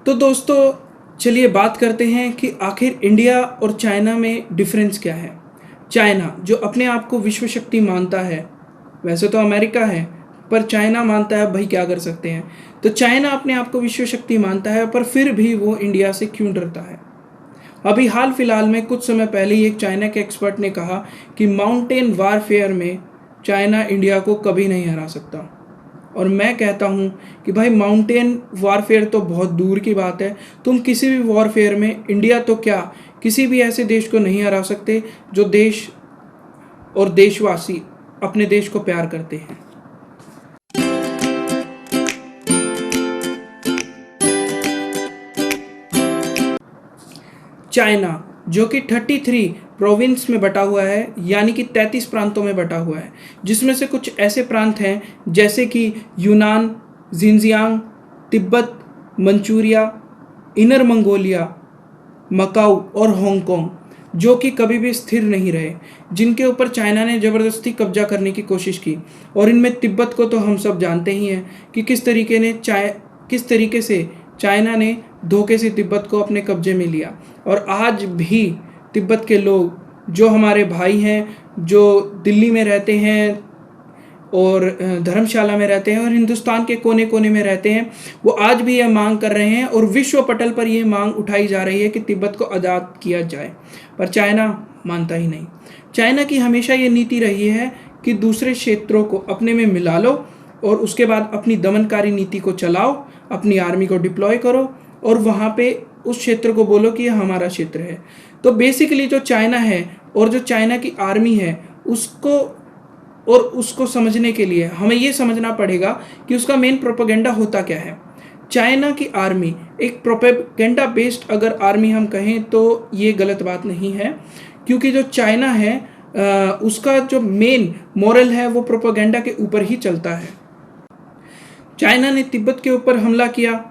तो दोस्तों चलिए बात करते हैं कि आखिर इंडिया और चाइना में डिफरेंस क्या है। चाइना जो अपने आप को विश्व शक्ति मानता है, वैसे तो अमेरिका है पर चाइना मानता है, भाई क्या कर सकते हैं। तो चाइना अपने आप को विश्व शक्ति मानता है पर फिर भी वो इंडिया से क्यों डरता है। अभी हाल फिलहाल में कुछ समय पहले ही एक चाइना के एक्सपर्ट ने कहा कि माउंटेन वारफेयर में चाइना इंडिया को कभी नहीं हरा सकता। और मैं कहता हूँ कि भाई माउंटेन वारफेयर तो बहुत दूर की बात है। तुम किसी भी वॉरफेयर में इंडिया तो क्या किसी भी ऐसे देश को नहीं हरा सकते जो देश और देशवासी अपने देश को प्यार करते हैं। चाइना जो कि 33 प्रोविंस में बटा हुआ है, यानी कि 33 प्रांतों में बटा हुआ है, जिसमें से कुछ ऐसे प्रांत हैं जैसे कि यूनान, Jinjiang, Tibet, Manchuria, inner Mongolia, Macau और हांगकांग, जो कि कभी भी स्थिर नहीं रहे, जिनके ऊपर चाइना ने ज़बरदस्ती कब्जा करने की कोशिश की। और इनमें तिब्बत को तो हम सब जानते ही हैं कि किस तरीके से चाइना ने धोखे से तिब्बत को अपने कब्जे में लिया। और आज भी तिब्बत के लोग जो हमारे भाई हैं, जो दिल्ली में रहते हैं और धर्मशाला में रहते हैं और हिंदुस्तान के कोने कोने में रहते हैं, वो आज भी यह मांग कर रहे हैं और विश्व पटल पर यह मांग उठाई जा रही है कि तिब्बत को आज़ाद किया जाए, पर चाइना मानता ही नहीं। चाइना की हमेशा ये नीति रही है कि दूसरे क्षेत्रों को अपने में मिला लो और उसके बाद अपनी दमनकारी नीति को चलाओ, अपनी आर्मी को डिप्लॉय करो और वहाँ पे उस क्षेत्र को बोलो कि यह हमारा क्षेत्र है। तो बेसिकली जो चाइना है और जो चाइना की आर्मी है उसको समझने के लिए हमें ये समझना पड़ेगा कि उसका मेन प्रोपेगेंडा होता क्या है। चाइना की आर्मी एक प्रोपेगेंडा बेस्ड अगर आर्मी हम कहें तो ये गलत बात नहीं है, क्योंकि जो चाइना है उसका जो मेन मॉरल है वो प्रोपेगेंडा के ऊपर ही चलता है। चाइना ने तिब्बत के ऊपर हमला किया,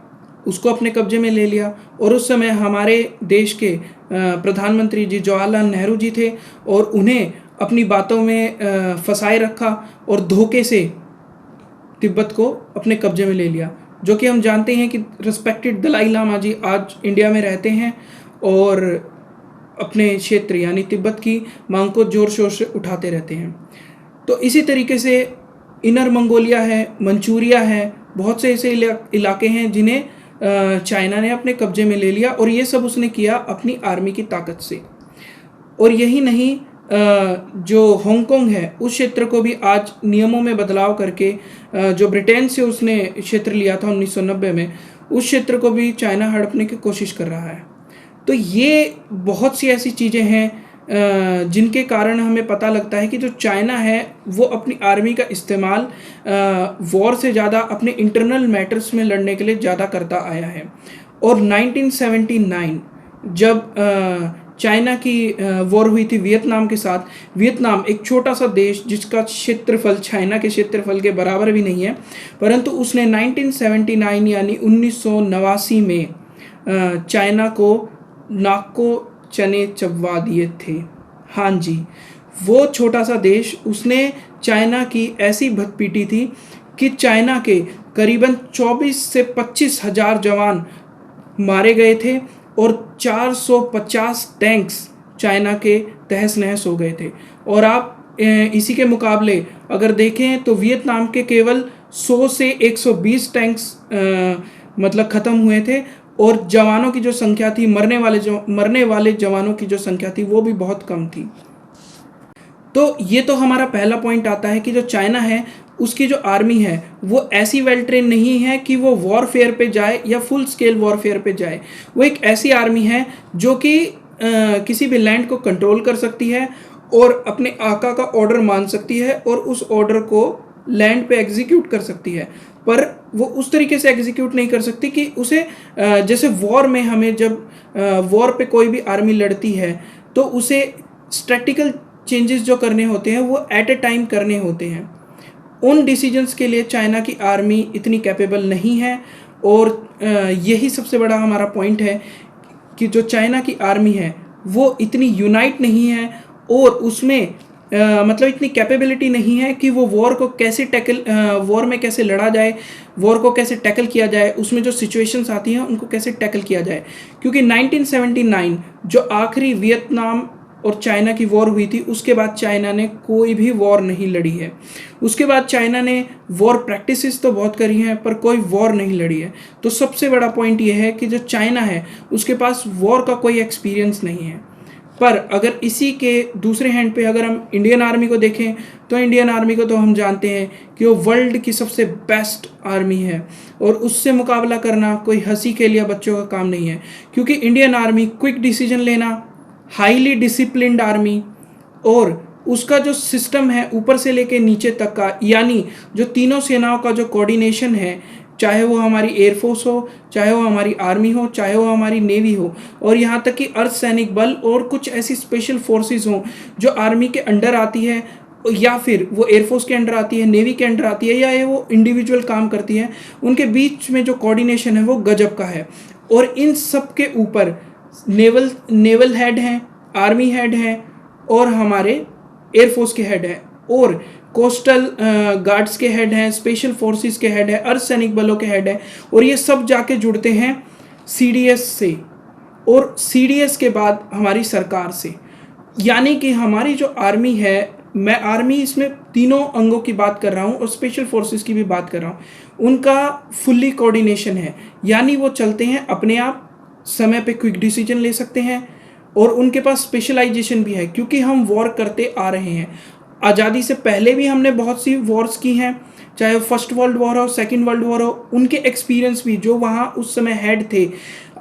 उसको अपने कब्जे में ले लिया और उस समय हमारे देश के प्रधानमंत्री जी जवाहरलाल नेहरू जी थे और उन्हें अपनी बातों में फंसाए रखा और धोखे से तिब्बत को अपने कब्जे में ले लिया। जो कि हम जानते हैं कि रिस्पेक्टेड दलाई लामा जी आज इंडिया में रहते हैं और अपने क्षेत्र यानी तिब्बत की मांग को जोर शोर से उठाते रहते हैं। तो इसी तरीके से इनर मंगोलिया है, मंचूरिया है, बहुत से ऐसे इलाके हैं जिन्हें चाइना ने अपने कब्जे में ले लिया और ये सब उसने किया अपनी आर्मी की ताकत से। और यही नहीं, जो हांगकांग है उस क्षेत्र को भी आज नियमों में बदलाव करके जो ब्रिटेन से उसने क्षेत्र लिया था 1990 में, उस क्षेत्र को भी चाइना हड़पने की कोशिश कर रहा है। तो ये बहुत सी ऐसी चीज़ें हैं जिनके कारण हमें पता लगता है कि जो चाइना है वो अपनी आर्मी का इस्तेमाल वॉर से ज़्यादा अपने इंटरनल मैटर्स में लड़ने के लिए ज़्यादा करता आया है। और 1979 जब चाइना की वॉर हुई थी वियतनाम के साथ, वियतनाम एक छोटा सा देश जिसका क्षेत्रफल चाइना के क्षेत्रफल के बराबर भी नहीं है, परंतु उसने 1979 यानी 1989 में चाइना को नाक को चने चबवा दिए थे। हाँ जी, वो छोटा सा देश, उसने चाइना की ऐसी भत पीटी थी कि चाइना के करीबन 24 से 25 हज़ार जवान मारे गए थे और 450 टैंक्स चाइना के तहस नहस हो गए थे। और आप इसी के मुकाबले अगर देखें तो वियतनाम के केवल 100 से 120 टैंक्स मतलब ख़त्म हुए थे और जवानों की जो संख्या थी, मरने वाले जवानों की जो संख्या थी वो भी बहुत कम थी। तो ये तो हमारा पहला पॉइंट आता है कि जो चाइना है उसकी जो आर्मी है वो ऐसी वेल ट्रेन नहीं है कि वो वॉरफेयर पे जाए या फुल स्केल वॉरफेयर पे जाए। वो एक ऐसी आर्मी है जो कि किसी भी लैंड को कंट्रोल कर सकती है और अपने आका का ऑर्डर मान सकती है और उस ऑर्डर को लैंड पे एग्जीक्यूट कर सकती है, पर वो उस तरीके से एग्जीक्यूट नहीं कर सकती कि उसे जैसे वॉर में हमें जब वॉर पे कोई भी आर्मी लड़ती है तो उसे स्ट्रैटेजिकल चेंजेस जो करने होते हैं वो एट ए टाइम करने होते हैं। उन डिसीजंस के लिए चाइना की आर्मी इतनी कैपेबल नहीं है और यही सबसे बड़ा हमारा पॉइंट है कि जो चाइना की आर्मी है वो इतनी यूनाइट नहीं है और उसमें मतलब इतनी कैपेबिलिटी नहीं है कि वो वॉर को कैसे वॉर में कैसे लड़ा जाए, वॉर को कैसे टैकल किया जाए, उसमें जो सिचुएशंस आती हैं उनको कैसे टैकल किया जाए। क्योंकि 1979 जो आखिरी वियतनाम और चाइना की वॉर हुई थी, उसके बाद चाइना ने कोई भी वॉर नहीं लड़ी है। उसके बाद चाइना ने वॉर प्रैक्टिसेस तो बहुत करी हैं पर कोई वॉर नहीं लड़ी है। तो सबसे बड़ा पॉइंट ये है कि जो चाइना है उसके पास वॉर का कोई एक्सपीरियंस नहीं है। पर अगर इसी के दूसरे हैंड पे अगर हम इंडियन आर्मी को देखें तो इंडियन आर्मी को तो हम जानते हैं कि वो वर्ल्ड की सबसे बेस्ट आर्मी है और उससे मुकाबला करना कोई हंसी के लिए बच्चों का काम नहीं है। क्योंकि इंडियन आर्मी क्विक डिसीजन लेना, हाईली डिसिप्लिन्ड आर्मी और उसका जो सिस्टम है ऊपर से लेके नीचे तक का, यानी जो तीनों सेनाओं का जो कोऑर्डिनेशन है, चाहे वो हमारी एयरफोर्स हो, चाहे वो हमारी आर्मी हो, चाहे वो हमारी नेवी हो, और यहाँ तक कि अर्धसैनिक बल और कुछ ऐसी स्पेशल फोर्सेस हों जो आर्मी के अंडर आती है या फिर वो एयरफोर्स के अंडर आती है, नेवी के अंडर आती है, या ये वो इंडिविजुअल काम करती है, उनके बीच में जो कोऑर्डिनेशन है वो गजब का है। और इन सब के ऊपर नेवल हेड हैं, आर्मी हेड हैं और हमारे एयरफोर्स के हेड हैं और कोस्टल गार्ड्स के हेड हैं, स्पेशल फोर्सेस के हेड हैं, अर्धसैनिक बलों के हेड हैं, और ये सब जाके जुड़ते हैं सीडीएस से और सीडीएस के बाद हमारी सरकार से। यानी कि हमारी जो आर्मी है, मैं आर्मी इसमें तीनों अंगों की बात कर रहा हूँ और स्पेशल फोर्सेस की भी बात कर रहा हूँ, उनका फुल्ली कोऑर्डिनेशन है। यानी वो चलते हैं अपने आप, समय पे क्विक डिसीजन ले सकते हैं और उनके पास स्पेशलाइजेशन भी है। क्योंकि हम वॉर करते आ रहे हैं, आज़ादी से पहले भी हमने बहुत सी वॉर्स की हैं, चाहे फर्स्ट वर्ल्ड वॉर हो, सेकेंड वर्ल्ड वॉर हो, उनके एक्सपीरियंस भी जो वहाँ उस समय हेड थे।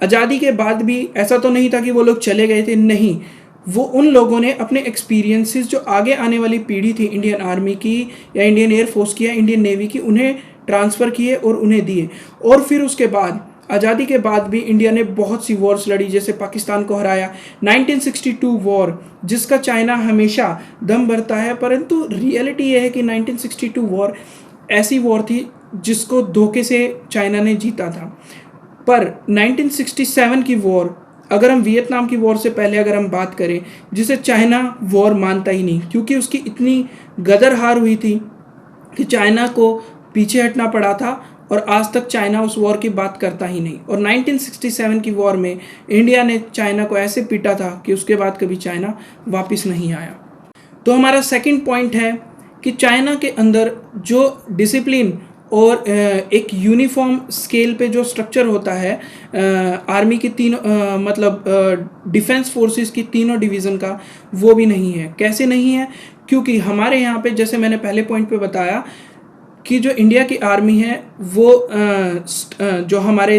आज़ादी के बाद भी ऐसा तो नहीं था कि वो लोग चले गए थे, नहीं, वो उन लोगों ने अपने एक्सपीरियंसेस जो आगे आने वाली पीढ़ी थी इंडियन आर्मी की या इंडियन एयरफोर्स की या इंडियन नेवी की, उन्हें ट्रांसफ़र किए और उन्हें दिए। और फिर उसके बाद आज़ादी के बाद भी इंडिया ने बहुत सी वॉर्स लड़ी, जैसे पाकिस्तान को हराया, 1962 वॉर जिसका चाइना हमेशा दम भरता है, परंतु रियलिटी ये है कि 1962 वॉर ऐसी वॉर थी जिसको धोखे से चाइना ने जीता था। पर 1967 की वॉर, अगर हम वियतनाम की वॉर से पहले अगर हम बात करें, जिसे चाइना वॉर मानता ही नहीं क्योंकि उसकी इतनी गदर हार हुई थी कि चाइना को पीछे हटना पड़ा था और आज तक चाइना उस वॉर की बात करता ही नहीं। और 1967 की वॉर में इंडिया ने चाइना को ऐसे पीटा था कि उसके बाद कभी चाइना वापस नहीं आया। तो हमारा सेकंड पॉइंट है कि चाइना के अंदर जो डिसिप्लिन और एक यूनिफॉर्म स्केल पे जो स्ट्रक्चर होता है आर्मी की तीनों मतलब डिफेंस फोर्सेस की तीनों डिवीज़न का, वो भी नहीं है। कैसे नहीं है? क्योंकि हमारे यहाँ पे, जैसे मैंने पहले पॉइंट पे बताया कि जो इंडिया की आर्मी है वो जो हमारे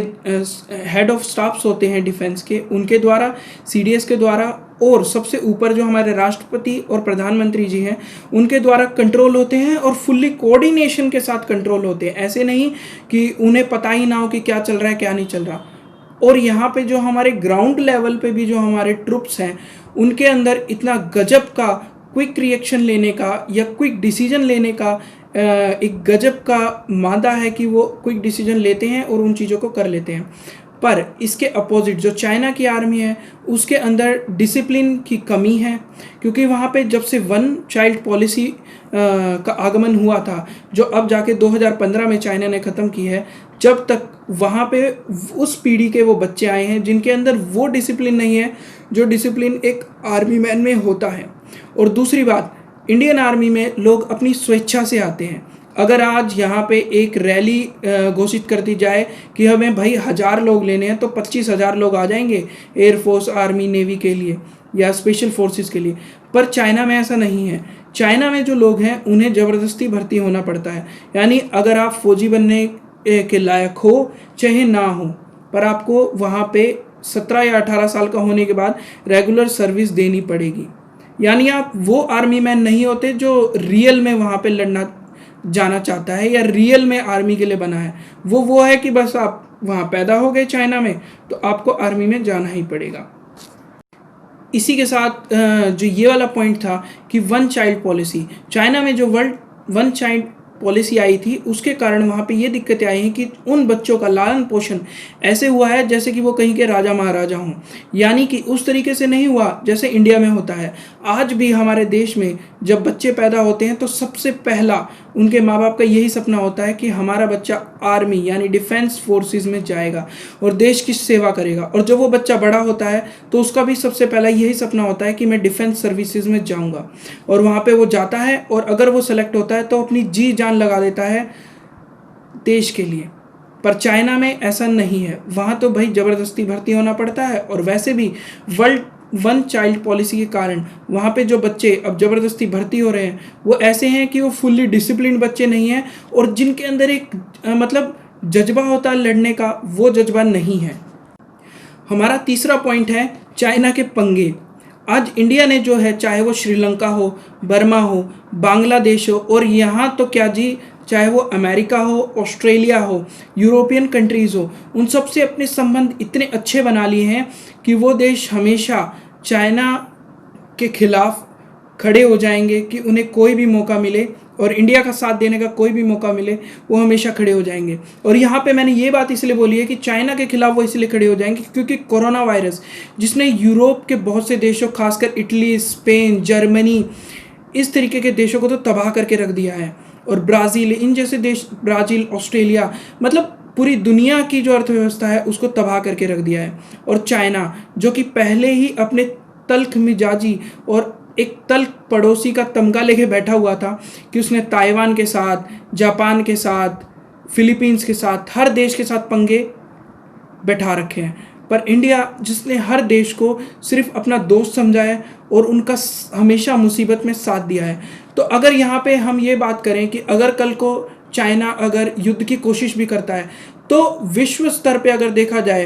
हेड ऑफ स्टाफ्स होते हैं डिफेंस के, उनके द्वारा, सीडीएस के द्वारा, और सबसे ऊपर जो हमारे राष्ट्रपति और प्रधानमंत्री जी हैं उनके द्वारा कंट्रोल होते हैं और फुल्ली कोऑर्डिनेशन के साथ कंट्रोल होते हैं। ऐसे नहीं कि उन्हें पता ही ना हो कि क्या चल रहा है क्या नहीं चल रहा। और यहाँ पे जो हमारे ग्राउंड लेवल पे भी जो हमारे ट्रुप्स हैं उनके अंदर इतना गजब का क्विक रिएक्शन लेने का या क्विक डिसीजन लेने का एक गजब का मादा है कि वो क्विक डिसीजन लेते हैं और उन चीज़ों को कर लेते हैं। पर इसके अपोजिट जो चाइना की आर्मी है उसके अंदर डिसिप्लिन की कमी है, क्योंकि वहाँ पे जब से वन चाइल्ड पॉलिसी का आगमन हुआ था, जो अब जाके 2015 में चाइना ने ख़त्म की है, जब तक वहाँ पे उस पीढ़ी के वो बच्चे आए हैं जिनके अंदर वो डिसिप्लिन नहीं है जो डिसिप्लिन एक आर्मी मैन में होता है। और दूसरी बात, इंडियन आर्मी में लोग अपनी स्वेच्छा से आते हैं। अगर आज यहाँ पे एक रैली घोषित कर दी जाए कि हमें भाई 1000 लोग लेने हैं तो 25,000 लोग आ जाएंगे एयरफोर्स, आर्मी, नेवी के लिए या स्पेशल फोर्सेस के लिए। पर चाइना में ऐसा नहीं है। चाइना में जो लोग हैं उन्हें ज़बरदस्ती भर्ती होना पड़ता है। यानी अगर आप फौजी बनने के लायक हो चाहे ना हो, पर आपको वहाँ पे 17 या 18 साल का होने के बाद रेगुलर सर्विस देनी पड़ेगी। यानी आप वो आर्मी मैन नहीं होते जो रियल में वहाँ पे लड़ना जाना चाहता है या रियल में आर्मी के लिए बना है। वो है कि बस आप वहाँ पैदा हो गए चाइना में तो आपको आर्मी में जाना ही पड़ेगा। इसी के साथ जो ये वाला पॉइंट था कि वन चाइल्ड पॉलिसी, चाइना में जो वर्ल्ड वन चाइल्ड पॉलिसी आई थी उसके कारण वहाँ पे ये दिक्कतें आई हैं कि उन बच्चों का लालन पोषण ऐसे हुआ है जैसे कि वो कहीं के राजा महाराजा हों, यानी कि उस तरीके से नहीं हुआ जैसे इंडिया में होता है। आज भी हमारे देश में जब बच्चे पैदा होते हैं तो सबसे पहला उनके माँ बाप का यही सपना होता है कि हमारा बच्चा आर्मी यानी डिफेंस फोर्सेस में जाएगा और देश की सेवा करेगा। और जब वो बच्चा बड़ा होता है तो उसका भी सबसे पहला यही सपना होता है कि मैं डिफेंस सर्विसेज में जाऊंगा, और वहाँ पे वो जाता है और अगर वो सेलेक्ट होता है तो अपनी जी जान लगा देता है देश के लिए। पर चाइना में ऐसा नहीं है, वहाँ तो भाई ज़बरदस्ती भर्ती होना पड़ता है। और वैसे भी वर्ल्ड वन चाइल्ड पॉलिसी के कारण वहाँ पे जो बच्चे अब ज़बरदस्ती भर्ती हो रहे हैं वो ऐसे हैं कि वो फुल्ली डिसिप्लिन बच्चे नहीं हैं, और जिनके अंदर एक मतलब जज्बा होता है लड़ने का, वो जज्बा नहीं है। हमारा तीसरा पॉइंट है चाइना के पंगे। आज इंडिया ने जो है, चाहे वो श्रीलंका हो, बर्मा हो, बांग्लादेश हो, और यहाँ तो क्या जी, चाहे वो अमेरिका हो, ऑस्ट्रेलिया हो, यूरोपियन कंट्रीज़ हो, उन सब से अपने संबंध इतने अच्छे बना लिए हैं कि वो देश हमेशा चाइना के खिलाफ खड़े हो जाएंगे कि उन्हें कोई भी मौका मिले और इंडिया का साथ देने का कोई भी मौका मिले वो हमेशा खड़े हो जाएंगे। और यहाँ पे मैंने ये बात इसलिए बोली है कि चाइना के खिलाफ वो इसलिए खड़े हो जाएंगे क्योंकि कोरोना वायरस जिसने यूरोप के बहुत से देशों, खासकर इटली, स्पेन, जर्मनी, इस तरीके के देशों को तो तबाह करके रख दिया है, और ब्राज़ील, इन जैसे देश, ब्राज़ील, ऑस्ट्रेलिया, मतलब पूरी दुनिया की जो अर्थव्यवस्था है उसको तबाह करके रख दिया है। और चाइना जो कि पहले ही अपने तल्ख मिजाजी और एक तल्ख पड़ोसी का तमगा लेके बैठा हुआ था कि उसने ताइवान के साथ, जापान के साथ, फिलीपींस के साथ, हर देश के साथ पंगे बैठा रखे हैं। पर इंडिया जिसने हर देश को सिर्फ अपना दोस्त समझा है और उनका हमेशा मुसीबत में साथ दिया है। तो अगर यहाँ पे हम ये बात करें कि अगर कल को चाइना अगर युद्ध की कोशिश भी करता है तो विश्व स्तर पे अगर देखा जाए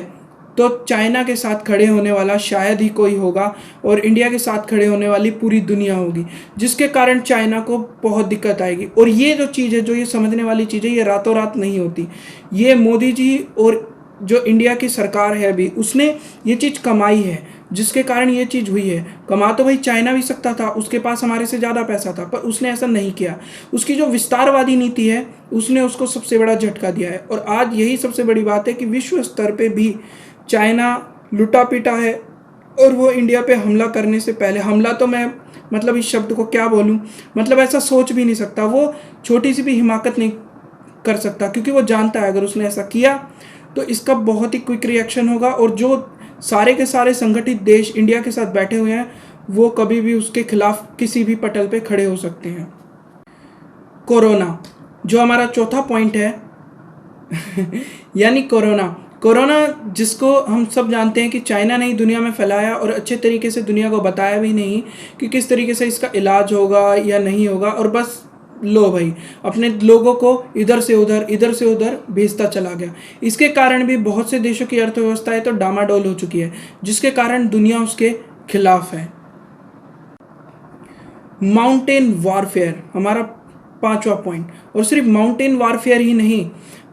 तो चाइना के साथ खड़े होने वाला शायद ही कोई होगा, और इंडिया के साथ खड़े होने वाली पूरी दुनिया होगी, जिसके कारण चाइना को बहुत दिक्कत आएगी। और ये जो चीज़ है, जो ये समझने वाली चीज़ है, ये रातों रात नहीं होती। ये मोदी जी और जो इंडिया की सरकार है अभी, उसने ये चीज़ कमाई है, जिसके कारण ये चीज़ हुई है। कमा तो भाई चाइना भी सकता था, उसके पास हमारे से ज़्यादा पैसा था, पर उसने ऐसा नहीं किया। उसकी जो विस्तारवादी नीति है उसने उसको सबसे बड़ा झटका दिया है। और आज यही सबसे बड़ी बात है कि विश्व स्तर पे भी चाइना लुटा पिटा है, और वो इंडिया पे हमला करने से पहले, हमला तो मैं मतलब इस शब्द को क्या बोलूँ, मतलब ऐसा सोच भी नहीं सकता, वो छोटी सी भी हिमाकत नहीं कर सकता, क्योंकि वो जानता है अगर उसने ऐसा किया तो इसका बहुत ही क्विक रिएक्शन होगा, और जो सारे के सारे संगठित देश इंडिया के साथ बैठे हुए हैं वो कभी भी उसके खिलाफ किसी भी पटल पे खड़े हो सकते हैं। कोरोना जो हमारा चौथा पॉइंट है यानी कोरोना जिसको हम सब जानते हैं कि चाइना ने ही दुनिया में फैलाया, और अच्छे तरीके से दुनिया को बताया भी नहीं कि किस तरीके से इसका इलाज होगा या नहीं होगा, और बस लो भाई अपने लोगों को इधर से उधर भेजता चला गया। इसके कारण भी बहुत से देशों की अर्थव्यवस्थाएं तो डामाडोल हो चुकी है, जिसके कारण दुनिया उसके खिलाफ है। माउंटेन वारफेयर हमारा पांचवा पॉइंट, और सिर्फ माउंटेन वारफेयर ही नहीं,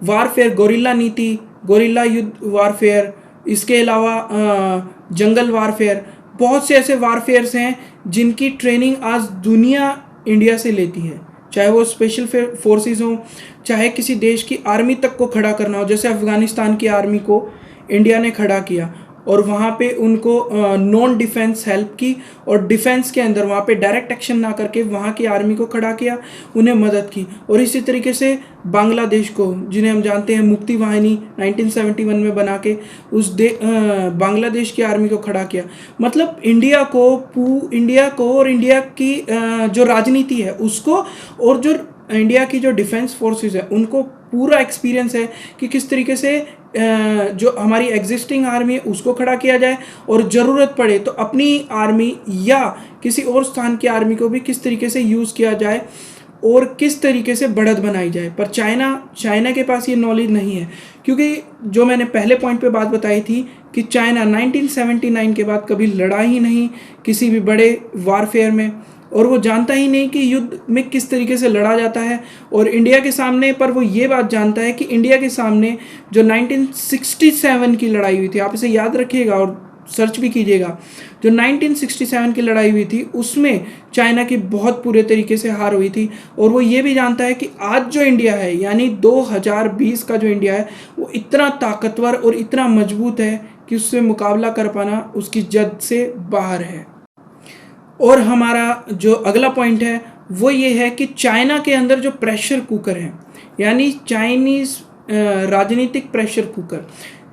वारफेयर, गोरिल्ला नीति, गोरिल्ला युद्ध वारफेयर, इसके अलावा जंगल वारफेयर, बहुत से ऐसे वारफेयर्स हैं जिनकी ट्रेनिंग आज दुनिया इंडिया से लेती है, चाहे वो स्पेशल फोर्सेस हो, चाहे किसी देश की आर्मी तक को खड़ा करना हो। जैसे अफगानिस्तान की आर्मी को इंडिया ने खड़ा किया और वहाँ पे उनको नॉन डिफेंस हेल्प की, और डिफेंस के अंदर वहाँ पे डायरेक्ट एक्शन ना करके वहाँ की आर्मी को खड़ा किया, उन्हें मदद की। और इसी तरीके से बांग्लादेश को, जिन्हें हम जानते हैं मुक्ति वाहिनी 1971 में बना के उस बांग्लादेश की आर्मी को खड़ा किया। मतलब इंडिया को और इंडिया की जो राजनीति है उसको, और जो इंडिया की जो डिफेंस फोर्सेस है उनको पूरा एक्सपीरियंस है कि किस तरीके से जो हमारी एग्जिस्टिंग आर्मी है उसको खड़ा किया जाए, और ज़रूरत पड़े तो अपनी आर्मी या किसी और स्थान की आर्मी को भी किस तरीके से यूज़ किया जाए और किस तरीके से बढ़त बनाई जाए। पर चाइना के पास ये नॉलेज नहीं है, क्योंकि जो मैंने पहले पॉइंट पे बात बताई थी कि चाइना 1979 के बाद कभी लड़ा ही नहीं किसी भी बड़े वारफेयर में, और वो जानता ही नहीं कि युद्ध में किस तरीके से लड़ा जाता है। और इंडिया के सामने, पर वो ये बात जानता है कि इंडिया के सामने जो 1967 की लड़ाई हुई थी, आप इसे याद रखिएगा और सर्च भी कीजिएगा, जो 1967 की लड़ाई हुई थी उसमें चाइना की बहुत पूरे तरीके से हार हुई थी। और वो ये भी जानता है कि आज जो इंडिया है यानी 2020 का जो इंडिया है वो इतना ताकतवर और इतना मजबूत है कि उससे मुकाबला कर पाना उसकी जद से बाहर है। और हमारा जो अगला पॉइंट है वो ये है कि चाइना के अंदर जो प्रेशर कुकर है यानी चाइनीज़ राजनीतिक प्रेशर कुकर,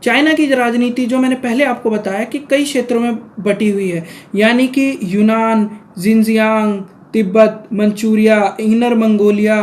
चाइना की राजनीति जो मैंने पहले आपको बताया कि कई क्षेत्रों में बटी हुई है, यानी कि यूनान, Jinjiang, Tibet, Manchuria, inner Mongolia,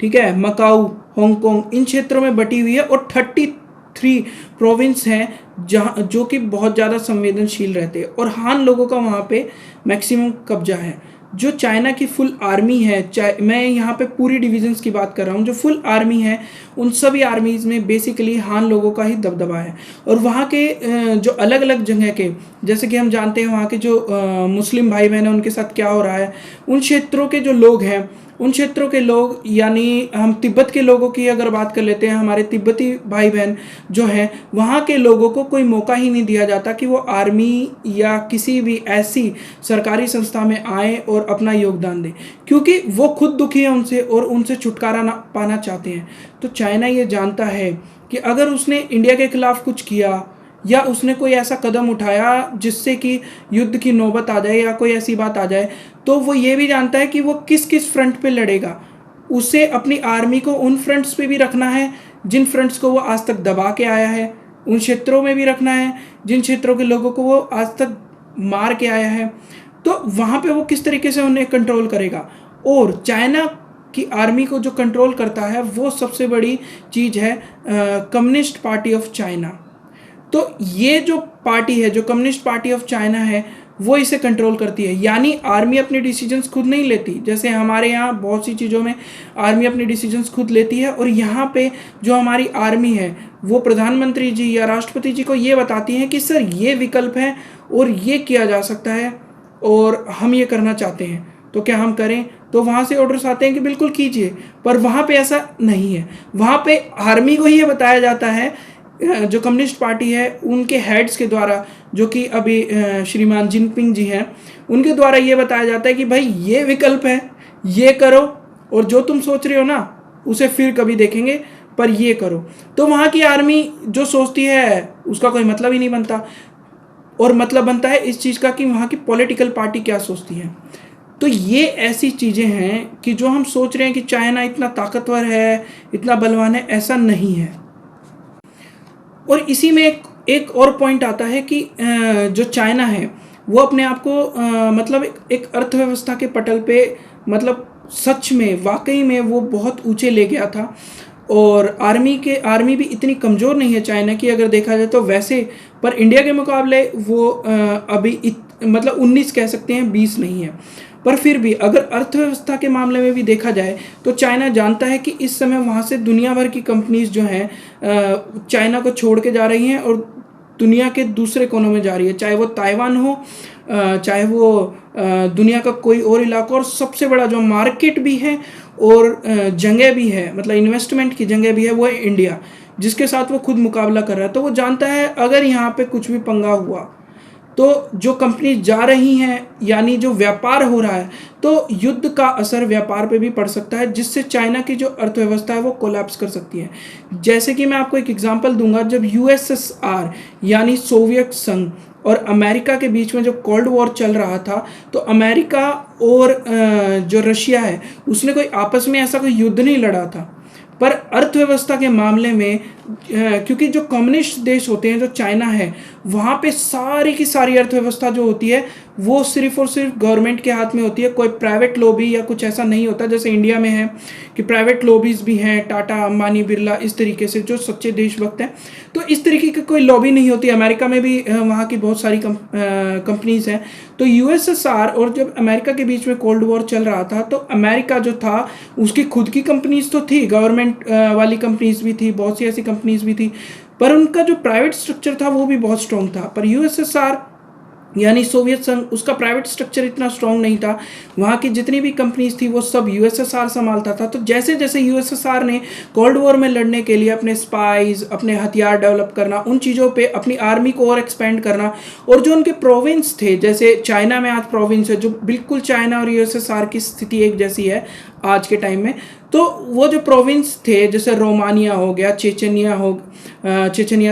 ठीक है, मकाऊ, हांगकांग, इन क्षेत्रों में बटी हुई है। और 33 प्रोविंस हैं जहाँ जो कि बहुत ज़्यादा संवेदनशील रहते हैं और हान लोगों का वहाँ पे मैक्सिमम कब्जा है। जो चाइना की फुल आर्मी है, मैं यहाँ पे पूरी डिविजन्स की बात कर रहा हूँ, जो फुल आर्मी है उन सभी आर्मीज़ में बेसिकली हान लोगों का ही दबदबा है। और वहाँ के जो अलग अलग जगह के, जैसे कि हम जानते हैं वहाँ के जो मुस्लिम भाई बहन हैं उनके साथ क्या हो रहा है, उन क्षेत्रों के जो लोग हैं, उन क्षेत्रों के लोग, यानी हम तिब्बत के लोगों की अगर बात कर लेते हैं, हमारे तिब्बती भाई बहन जो हैं वहाँ के लोगों को कोई मौका ही नहीं दिया जाता कि वो आर्मी या किसी भी ऐसी सरकारी संस्था में आए और अपना योगदान दें, क्योंकि वो खुद दुखी हैं उनसे और उनसे छुटकारा ना पाना चाहते हैं। तो चाइना ये जानता है कि अगर उसने इंडिया के खिलाफ कुछ किया या उसने कोई ऐसा कदम उठाया जिससे कि युद्ध की नौबत आ जाए या कोई ऐसी बात आ जाए, तो वो ये भी जानता है कि वो किस किस फ्रंट पे लड़ेगा। उसे अपनी आर्मी को उन फ्रंट्स पे भी रखना है जिन फ्रंट्स को वो आज तक दबा के आया है, उन क्षेत्रों में भी रखना है जिन क्षेत्रों के लोगों को वो आज तक मार के आया है। तो वहाँ पे वो किस तरीके से उन्हें कंट्रोल करेगा। और चाइना की आर्मी को जो कंट्रोल करता है वो सबसे बड़ी चीज़ है कम्युनिस्ट पार्टी ऑफ चाइना। तो ये जो पार्टी है, जो कम्युनिस्ट पार्टी ऑफ चाइना है, वो इसे कंट्रोल करती है। यानी आर्मी अपने डिसीजंस खुद नहीं लेती, जैसे हमारे यहाँ बहुत सी चीज़ों में आर्मी अपने डिसीजंस खुद लेती है, और यहाँ पे जो हमारी आर्मी है वो प्रधानमंत्री जी या राष्ट्रपति जी को ये बताती हैं कि सर ये विकल्प है और ये किया जा सकता है और हम ये करना चाहते हैं, तो क्या हम करें। तो वहाँ से ऑर्डर्स आते हैं कि बिल्कुल कीजिए, पर वहाँ पे ऐसा नहीं है। वहाँ पे आर्मी को ये बताया जाता है, जो कम्युनिस्ट पार्टी है उनके हेड्स के द्वारा, जो कि अभी श्रीमान जिनपिंग जी हैं, उनके द्वारा ये बताया जाता है कि भाई ये विकल्प है, ये करो, और जो तुम सोच रहे हो ना उसे फिर कभी देखेंगे, पर ये करो। तो वहाँ की आर्मी जो सोचती है उसका कोई मतलब ही नहीं बनता, और मतलब बनता है इस चीज़ का कि वहाँ की पॉलिटिकल पार्टी क्या सोचती है। तो ये ऐसी चीज़ें हैं कि जो हम सोच रहे हैं कि चाइना इतना ताकतवर है, इतना बलवान है, ऐसा नहीं है। और इसी में एक और पॉइंट आता है कि जो चाइना है वो अपने आप को मतलब एक अर्थव्यवस्था के पटल पे, मतलब सच में वाकई में वो बहुत ऊंचे ले गया था। और आर्मी भी इतनी कमज़ोर नहीं है चाइना की अगर देखा जाए तो वैसे, पर इंडिया के मुकाबले वो अभी मतलब 19 कह सकते हैं, 20 नहीं है। पर फिर भी अगर अर्थव्यवस्था के मामले में भी देखा जाए तो चाइना जानता है कि इस समय वहाँ से दुनिया भर की कंपनीज जो हैं चाइना को छोड़ के जा रही हैं और दुनिया के दूसरे कोनों में जा रही है, चाहे वो ताइवान हो, चाहे वो दुनिया का कोई और इलाका। और सबसे बड़ा जो मार्केट भी है और जगह भी है, मतलब इन्वेस्टमेंट की जगह भी है, वो है इंडिया, जिसके साथ वो खुद मुकाबला कर रहा है। तो वो जानता है अगर यहाँ पे कुछ भी पंगा हुआ तो जो कंपनी जा रही हैं, यानी जो व्यापार हो रहा है, तो युद्ध का असर व्यापार पे भी पड़ सकता है, जिससे चाइना की जो अर्थव्यवस्था है वो कोलैप्स कर सकती है। जैसे कि मैं आपको एक एग्जांपल दूंगा, जब यूएसएसआर यानी सोवियत संघ और अमेरिका के बीच में जो कोल्ड वॉर चल रहा था, तो अमेरिका और जो रशिया है उसने कोई आपस में ऐसा कोई युद्ध नहीं लड़ा था, पर अर्थव्यवस्था के मामले में क्योंकि जो कम्युनिस्ट देश होते हैं, जो चाइना है, वहाँ पे सारी की सारी अर्थव्यवस्था जो होती है वो सिर्फ और सिर्फ गवर्नमेंट के हाथ में होती है। कोई प्राइवेट लॉबी या कुछ ऐसा नहीं होता जैसे इंडिया में है कि प्राइवेट लॉबीज भी हैं, टाटा, अंबानी, बिरला, इस तरीके से जो सच्चे देशभक्त हैं। तो इस तरीके की कोई लॉबी नहीं होती। अमेरिका में भी वहाँ की बहुत सारी कंपनीज हैं। तो यूएसएसआर और जब अमेरिका के बीच में कोल्ड वॉर चल रहा था, तो अमेरिका जो था उसकी खुद की कंपनीज तो थी, गवर्नमेंट वाली कंपनीज भी थी, बहुत सी ऐसी कंपनीज भी थी, पर उनका जो प्राइवेट स्ट्रक्चर था वो भी बहुत स्ट्रॉन्ग था। पर यूएसएसआर यानी सोवियत संघ, उसका प्राइवेट स्ट्रक्चर इतना स्ट्रांग नहीं था, वहाँ की जितनी भी कंपनीज थी वो सब यूएसएसआर संभालता था। तो जैसे जैसे यूएसएसआर ने कोल्ड वॉर में लड़ने के लिए अपने स्पाइज, अपने हथियार डेवलप करना, उन चीज़ों पे अपनी आर्मी को और एक्सपेंड करना, और जो उनके प्रोविंस थे, जैसे चाइना में आज प्रोविंस है जो बिल्कुल चाइना और यूएसएसआर की स्थिति एक जैसी है आज के टाइम में, तो वो जो प्रोविंस थे जैसे रोमानिया हो गया, चेचनिया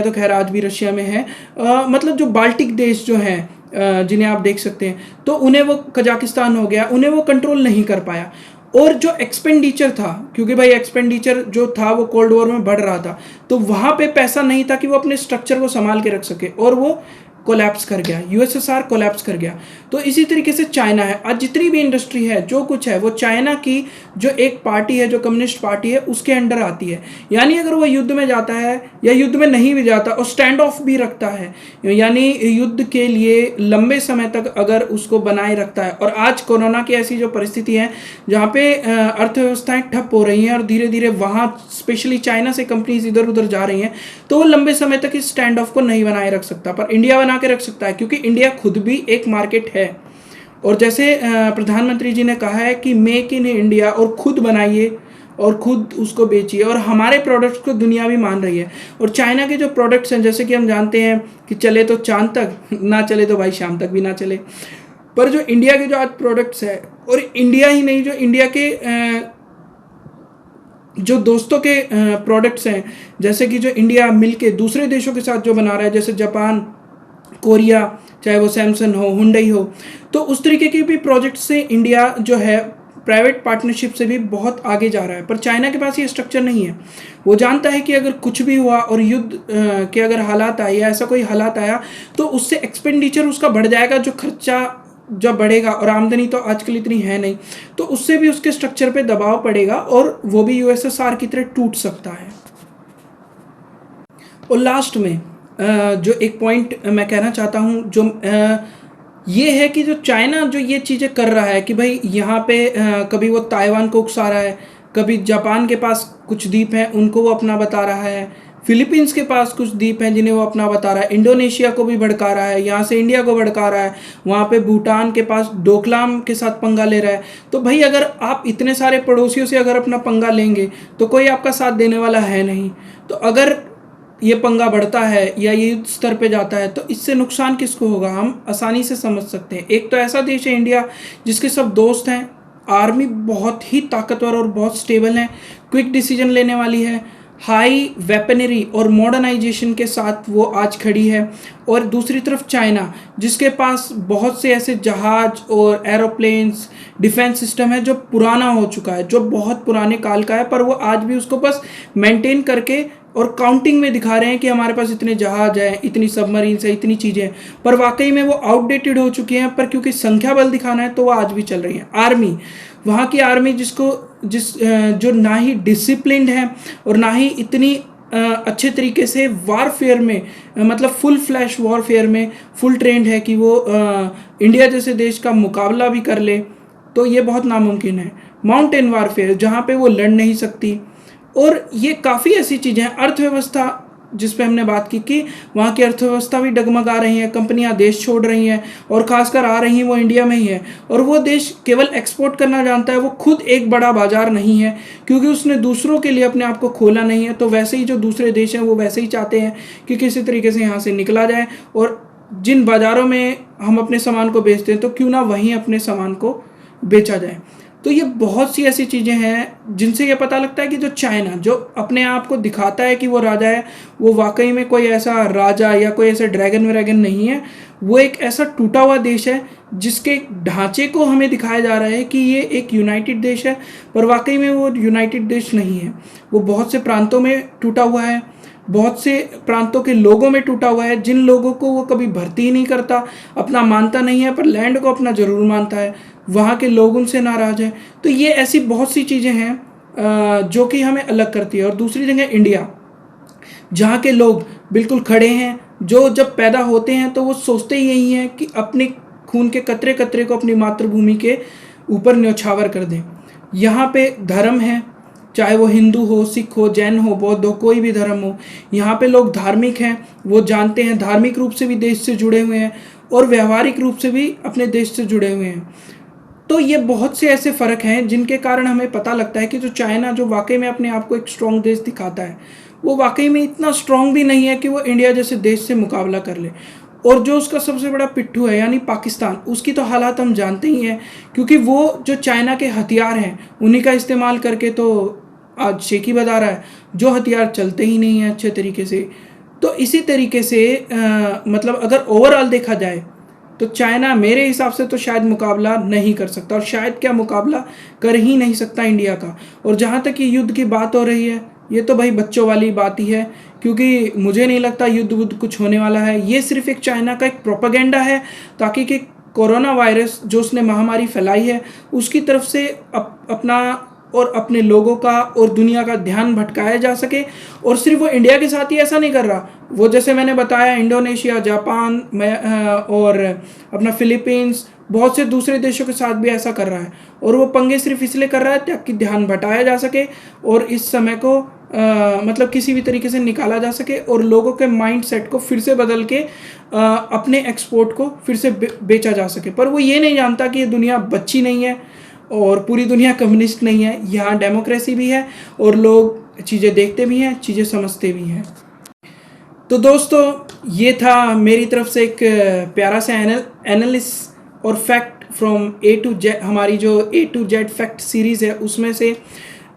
तो खैर आज भी रशिया में है, मतलब जो बाल्टिक देश जो हैं जिन्हें आप देख सकते हैं, तो उन्हें वो, कजाकिस्तान हो गया, उन्हें वो कंट्रोल नहीं कर पाया। और जो एक्सपेंडिचर था, क्योंकि भाई एक्सपेंडिचर जो था वो कोल्ड वॉर में बढ़ रहा था, तो वहाँ पे पैसा नहीं था कि वो अपने स्ट्रक्चर को संभाल के रख सके, और वो कोलैप्स कर गया, यूएसएसआर कोलैप्स कर गया। तो इसी तरीके से चाइना है, आज जितनी भी इंडस्ट्री है, जो कुछ है, वो चाइना की जो एक पार्टी है, जो कम्युनिस्ट पार्टी है, उसके अंडर आती है। यानी अगर वो युद्ध में जाता है या युद्ध में नहीं भी जाता और स्टैंड ऑफ भी रखता है, यानी युद्ध के लिए लंबे समय तक अगर उसको बनाए रखता है, और आज कोरोना की ऐसी जो परिस्थिति है जहाँ पे अर्थव्यवस्थाएं ठप हो रही हैं और धीरे धीरे वहाँ स्पेशली चाइना से कंपनीज इधर उधर जा रही हैं, तो वो लंबे समय तक इस स्टैंड ऑफ को नहीं बनाए रख सकता, पर इंडिया बना के रख सकता है, क्योंकि इंडिया खुद भी एक मार्केट है। और जैसे प्रधानमंत्री जी ने कहा है कि मेक इन इंडिया, और खुद बनाइए और खुद उसको बेचिए, और हमारे प्रोडक्ट्स को दुनिया भी मान रही है। और चाइना के जो प्रोडक्ट्स हैं, जैसे कि हम जानते हैं कि चले तो चांद तक, ना चले तो भाई शाम तक भी ना चले, पर जो इंडिया के जो आज प्रोडक्ट्स हैं, और इंडिया ही नहीं, जो इंडिया के जो दोस्तों के प्रोडक्ट्स हैं, जैसे कि जो इंडिया मिलके दूसरे देशों के साथ जो बना रहा है, जैसे जापान, कोरिया, चाहे वो सैमसंग हो, हुंडई हो, तो उस तरीके के भी प्रोजेक्ट से इंडिया जो है प्राइवेट पार्टनरशिप से भी बहुत आगे जा रहा है। पर चाइना के पास ये स्ट्रक्चर नहीं है। वो जानता है कि अगर कुछ भी हुआ और युद्ध के अगर हालात आए या ऐसा कोई हालात आया, तो उससे एक्सपेंडिचर उसका बढ़ जाएगा, जो खर्चा जब बढ़ेगा, और आमदनी तो आजकल इतनी है नहीं, तो उससे भी उसके स्ट्रक्चर पे दबाव पड़ेगा और वो भी यूएसएसआर की तरह टूट सकता है। और लास्ट में जो एक पॉइंट मैं कहना चाहता हूँ, जो ये है कि जो चाइना जो ये चीज़ें कर रहा है कि भाई यहाँ पे कभी वो ताइवान को उकसा रहा है, कभी जापान के पास कुछ द्वीप हैं उनको वो अपना बता रहा है, फिलीपींस के पास कुछ द्वीप हैं जिन्हें वो अपना बता रहा है, इंडोनेशिया को भी भड़का रहा है, यहाँ से इंडिया को भड़का रहा है, वहाँ पे भूटान के पास डोकलाम के साथ पंगा ले रहा है। तो भाई अगर आप इतने सारे पड़ोसियों से अगर अपना पंगा लेंगे तो कोई आपका साथ देने वाला है नहीं। तो अगर ये पंगा बढ़ता है या ये युद्ध स्तर पे जाता है, तो इससे नुकसान किसको होगा हम आसानी से समझ सकते हैं। एक तो ऐसा देश है इंडिया जिसके सब दोस्त हैं, आर्मी बहुत ही ताकतवर और बहुत स्टेबल है, क्विक डिसीजन लेने वाली है, हाई वेपनरी और मॉडर्नाइजेशन के साथ वो आज खड़ी है। और दूसरी तरफ चाइना, जिसके पास बहुत से ऐसे जहाज और एरोप्लेन्स, डिफेंस सिस्टम है जो पुराना हो चुका है, जो बहुत पुराने काल का है, पर वो आज भी उसको बस मेंटेन करके और काउंटिंग में दिखा रहे हैं कि हमारे पास इतने जहाज हैं, इतनी सबमरीन्स हैं, इतनी चीज़ें हैं, पर वाकई में वो आउटडेटेड हो चुकी हैं। पर क्योंकि संख्या बल दिखाना है तो वो आज भी चल रही हैं। आर्मी, वहाँ की आर्मी जो ना ही डिसिप्लिन्ड है और ना ही इतनी अच्छे तरीके से वारफेयर में, मतलब फुल फ्लैश वॉरफेयर में फुल ट्रेंड है कि वो इंडिया जैसे देश का मुकाबला भी कर ले, तो ये बहुत नामुमकिन है। माउंटेन वारफेयर जहाँ पे वो लड़ नहीं सकती, और ये काफ़ी ऐसी चीज़ें हैं। अर्थव्यवस्था जिस पे हमने बात की कि वहाँ की अर्थव्यवस्था भी डगमगा रही है, कंपनियां देश छोड़ रही हैं, और खासकर आ रही हैं वो इंडिया में ही है। और वो देश केवल एक्सपोर्ट करना जानता है, वो खुद एक बड़ा बाजार नहीं है, क्योंकि उसने दूसरों के लिए अपने आप को खोला नहीं है। तो वैसे ही जो दूसरे देश हैं वो वैसे ही चाहते हैं कि किसी तरीके से यहाँ से निकला जाए, और जिन बाज़ारों में हम अपने सामान को बेचते हैं तो क्यों ना वहीं अपने सामान को बेचा जाए। तो ये बहुत सी ऐसी चीज़ें हैं जिनसे ये पता लगता है कि जो चाइना जो अपने आप को दिखाता है कि वो राजा है, वो वाकई में कोई ऐसा राजा या कोई ऐसा ड्रैगन व्रैगन नहीं है। वो एक ऐसा टूटा हुआ देश है जिसके ढांचे को हमें दिखाया जा रहा है कि ये एक यूनाइटेड देश है, पर वाकई में वो यूनाइटेड देश नहीं है। वो बहुत से प्रांतों में टूटा हुआ है, बहुत से प्रांतों के लोगों में टूटा हुआ है, जिन लोगों को वो कभी भर्ती ही नहीं करता, अपना मानता नहीं है, पर लैंड को अपना ज़रूर मानता है, वहाँ के लोग उनसे नाराज़ हैं। तो ये ऐसी बहुत सी चीज़ें हैं जो कि हमें अलग करती है। और दूसरी जगह इंडिया, जहाँ के लोग बिल्कुल खड़े हैं, जो जब पैदा होते हैं तो वो सोचते ही यही हैं कि अपने खून के कतरे कतरे को अपनी मातृभूमि के ऊपर न्यौछावर कर दें। यहाँ पे धर्म है, चाहे वो हिंदू हो, सिख हो, जैन हो, बौद्ध हो, कोई भी धर्म हो। यहाँ पे लोग धार्मिक हैं, वो जानते हैं, धार्मिक रूप से भी देश से जुड़े हुए हैं और व्यवहारिक रूप से भी अपने देश से जुड़े हुए हैं। तो ये बहुत से ऐसे फ़र्क हैं जिनके कारण हमें पता लगता है कि जो चाइना जो वाकई में अपने आप को एक स्ट्रॉन्ग देश दिखाता है, वो वाकई में इतना स्ट्रॉन्ग भी नहीं है कि वो इंडिया जैसे देश से मुकाबला कर ले। और जो उसका सबसे बड़ा पिट्ठू है यानी पाकिस्तान, उसकी तो हालात हम जानते ही हैं, क्योंकि वो जो चाइना के हथियार हैं उन्हीं का इस्तेमाल करके तो आज शेखी बजा रहा है, जो हथियार चलते ही नहीं हैं अच्छे तरीके से। तो इसी तरीके से मतलब अगर ओवरऑल देखा जाए तो चाइना मेरे हिसाब से तो शायद मुकाबला नहीं कर सकता, और शायद क्या मुकाबला कर ही नहीं सकता इंडिया का। और जहाँ तक ये युद्ध की बात हो रही है, ये तो भाई बच्चों वाली बात ही है, क्योंकि मुझे नहीं लगता युद्ध वुद्ध कुछ होने वाला है। ये सिर्फ एक चाइना का एक प्रोपेगेंडा है, ताकि कि कोरोना वायरस जो उसने महामारी फैलाई है उसकी तरफ से अपना और अपने लोगों का और दुनिया का ध्यान भटकाया जा सके। और सिर्फ वो इंडिया के साथ ही ऐसा नहीं कर रहा, वो जैसे मैंने बताया इंडोनेशिया, जापान और अपना फिलीपींस, बहुत से दूसरे देशों के साथ भी ऐसा कर रहा है। और वो पंगे सिर्फ इसलिए कर रहा है ताकि ध्यान भटाया जा सके और इस समय को मतलब किसी भी तरीके से निकाला जा सके और लोगों के माइंड सेट को फिर से बदल के अपने एक्सपोर्ट को फिर से बेचा जा सके। पर वो ये नहीं जानता कि ये दुनिया बच्ची नहीं है और पूरी दुनिया कम्युनिस्ट नहीं है, यहाँ डेमोक्रेसी भी है और लोग चीज़ें देखते भी हैं, चीज़ें समझते भी हैं। तो दोस्तों, ये था मेरी तरफ से एक प्यारा सा एनालिसिस और fact from A to Z, हमारी जो A to Z fact series है उसमें से।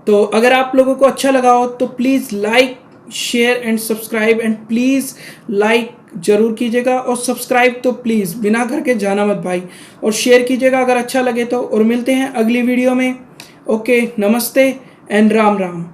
तो अगर आप लोगों को अच्छा लगा हो तो please like, share and subscribe, and please like ज़रूर कीजिएगा और सब्सक्राइब तो प्लीज़ बिना करके जाना मत भाई, और शेयर कीजिएगा अगर अच्छा लगे तो। और मिलते हैं अगली वीडियो में। ओके, नमस्ते एंड राम राम।